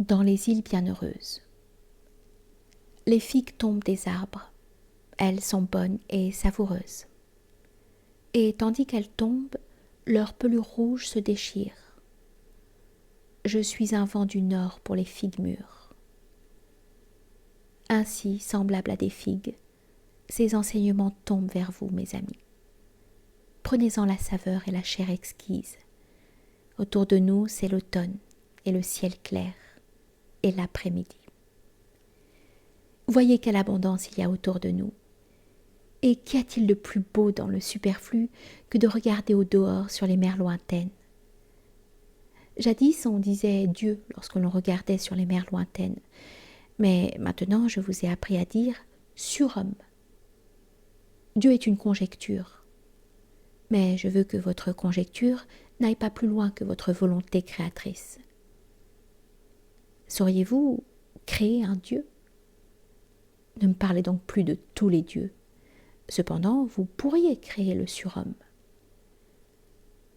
Dans les îles bienheureuses. Les figues tombent des arbres. Elles sont bonnes et savoureuses. Et tandis qu'elles tombent, leur pelure rouge se déchire. Je suis un vent du nord pour les figues mûres. Ainsi, semblables à des figues, ces enseignements tombent vers vous, mes amis. Prenez-en la saveur et la chair exquise. Autour de nous, c'est l'automne et le ciel clair et l'après-midi. Voyez quelle abondance il y a autour de nous. Et qu'y a-t-il de plus beau dans le superflu que de regarder au dehors sur les mers lointaines? Jadis, on disait Dieu lorsque l'on regardait sur les mers lointaines, mais maintenant je vous ai appris à dire surhomme. Dieu est une conjecture, mais je veux que votre conjecture n'aille pas plus loin que votre volonté créatrice. Sauriez-vous créer un Dieu? Ne me parlez donc plus de tous les dieux. Cependant, vous pourriez créer le surhomme.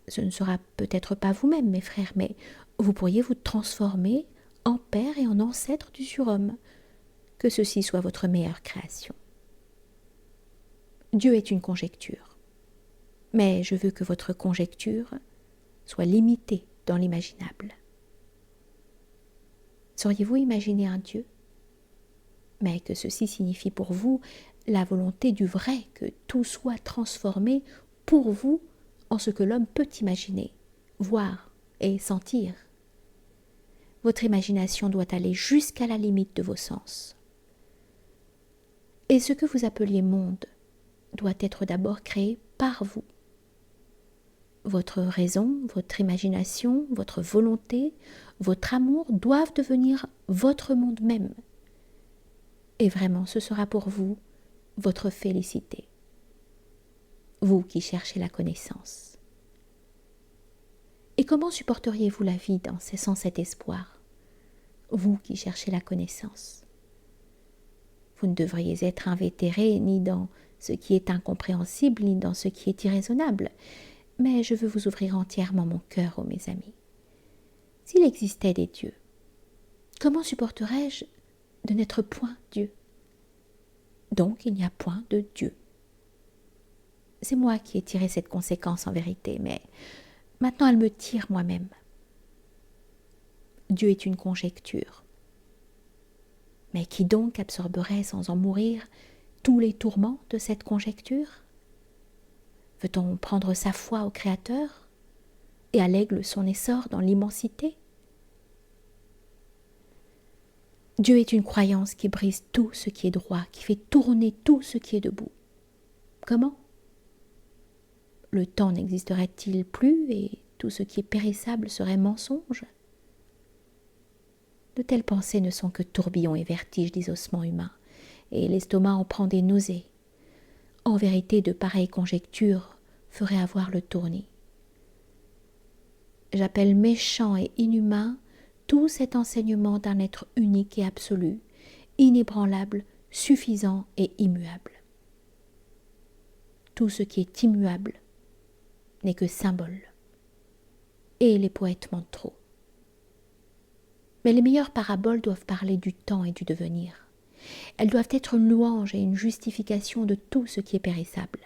Ce ne sera peut-être pas vous-même, mes frères, mais vous pourriez vous transformer en père et en ancêtre du surhomme. Que ceci soit votre meilleure création. Dieu est une conjecture, mais je veux que votre conjecture soit limitée dans l'imaginable. Sauriez-vous imaginer un Dieu? Mais que ceci signifie pour vous la volonté du vrai, que tout soit transformé pour vous en ce que l'homme peut imaginer, voir et sentir. Votre imagination doit aller jusqu'à la limite de vos sens. Et ce que vous appeliez monde doit être d'abord créé par vous. Votre raison, votre imagination, votre volonté, votre amour doivent devenir votre monde même. Et vraiment, ce sera pour vous votre félicité. Vous qui cherchez la connaissance. Et comment supporteriez-vous la vie sans cet espoir? Vous qui cherchez la connaissance. Vous ne devriez être invétéré ni dans ce qui est incompréhensible, ni dans ce qui est irraisonnable. Mais je veux vous ouvrir entièrement mon cœur, ô mes amis. S'il existait des dieux, comment supporterais-je de n'être point Dieu? Donc il n'y a point de Dieu. C'est moi qui ai tiré cette conséquence en vérité, mais maintenant elle me tire moi-même. Dieu est une conjecture. Mais qui donc absorberait sans en mourir tous les tourments de cette conjecture? Veut-on prendre sa foi au Créateur et à l'aigle son essor dans l'immensité? Dieu est une croyance qui brise tout ce qui est droit, qui fait tourner tout ce qui est debout. Comment? Le temps n'existerait-il plus et tout ce qui est périssable serait mensonge? De telles pensées ne sont que tourbillons et vertiges des ossements humains, et l'estomac en prend des nausées. En vérité, de pareilles conjectures feraient avoir le tournis. J'appelle méchant et inhumain tout cet enseignement d'un être unique et absolu, inébranlable, suffisant et immuable. Tout ce qui est immuable n'est que symbole, et les poètes mentent trop. Mais les meilleures paraboles doivent parler du temps et du devenir. Elles doivent être une louange et une justification de tout ce qui est périssable.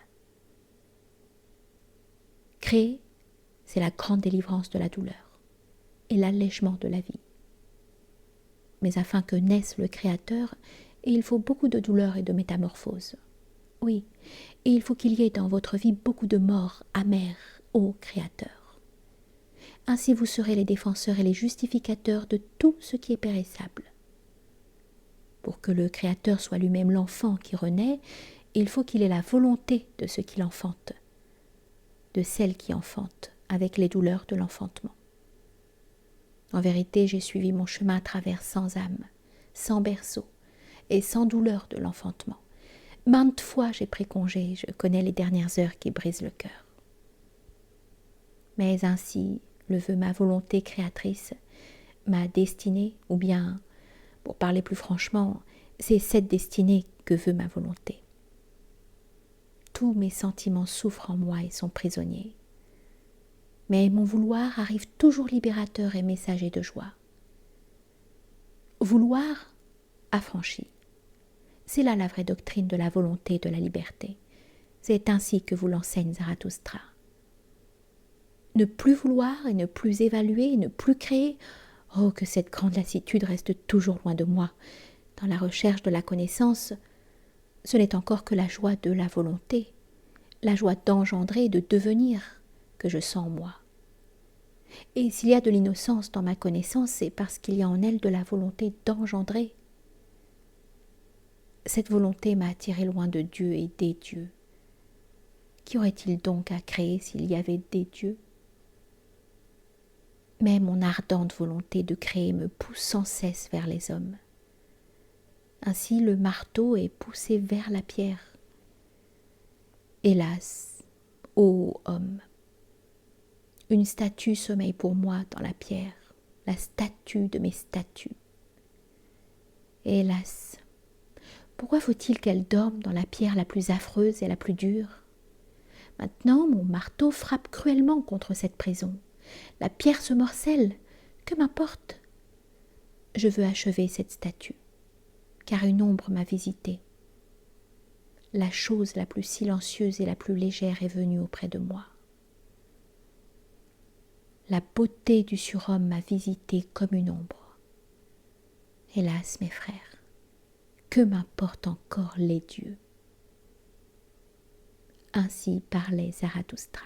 Créer, c'est la grande délivrance de la douleur et l'allègement de la vie. Mais afin que naisse le Créateur, il faut beaucoup de douleur et de métamorphose. Oui, et il faut qu'il y ait dans votre vie beaucoup de morts amères au Créateur. Ainsi vous serez les défenseurs et les justificateurs de tout ce qui est périssable. Pour que le Créateur soit lui-même l'enfant qui renaît, il faut qu'il ait la volonté de ce qu'il enfante, de celle qui enfante, avec les douleurs de l'enfantement. En vérité, j'ai suivi mon chemin à travers sans âme, sans berceau et sans douleur de l'enfantement. Maintes fois j'ai pris congé, je connais les dernières heures qui brisent le cœur. Mais ainsi le veut ma volonté créatrice, ma destinée, ou bien, pour parler plus franchement, c'est cette destinée que veut ma volonté. Tous mes sentiments souffrent en moi et sont prisonniers. Mais mon vouloir arrive toujours libérateur et messager de joie. Vouloir affranchi. C'est là la vraie doctrine de la volonté et de la liberté. C'est ainsi que vous l'enseigne Zarathustra. Ne plus vouloir et ne plus évaluer et ne plus créer, oh, que cette grande lassitude reste toujours loin de moi. Dans la recherche de la connaissance, ce n'est encore que la joie de la volonté, la joie d'engendrer et de devenir que je sens en moi. Et s'il y a de l'innocence dans ma connaissance, c'est parce qu'il y a en elle de la volonté d'engendrer. Cette volonté m'a attiré loin de Dieu et des dieux. Qu'y aurait-il donc à créer s'il y avait des dieux? Mais mon ardente volonté de créer me pousse sans cesse vers les hommes. Ainsi le marteau est poussé vers la pierre. Hélas, ô homme, une statue sommeille pour moi dans la pierre, la statue de mes statues. Hélas, pourquoi faut-il qu'elle dorme dans la pierre la plus affreuse et la plus dure? Maintenant, mon marteau frappe cruellement contre cette prison. La pierre se morcelle, que m'importe? Je veux achever cette statue, car une ombre m'a visité. La chose la plus silencieuse et la plus légère est venue auprès de moi. La beauté du surhomme m'a visité comme une ombre. Hélas, mes frères, que m'importent encore les dieux? Ainsi parlait Zarathustra.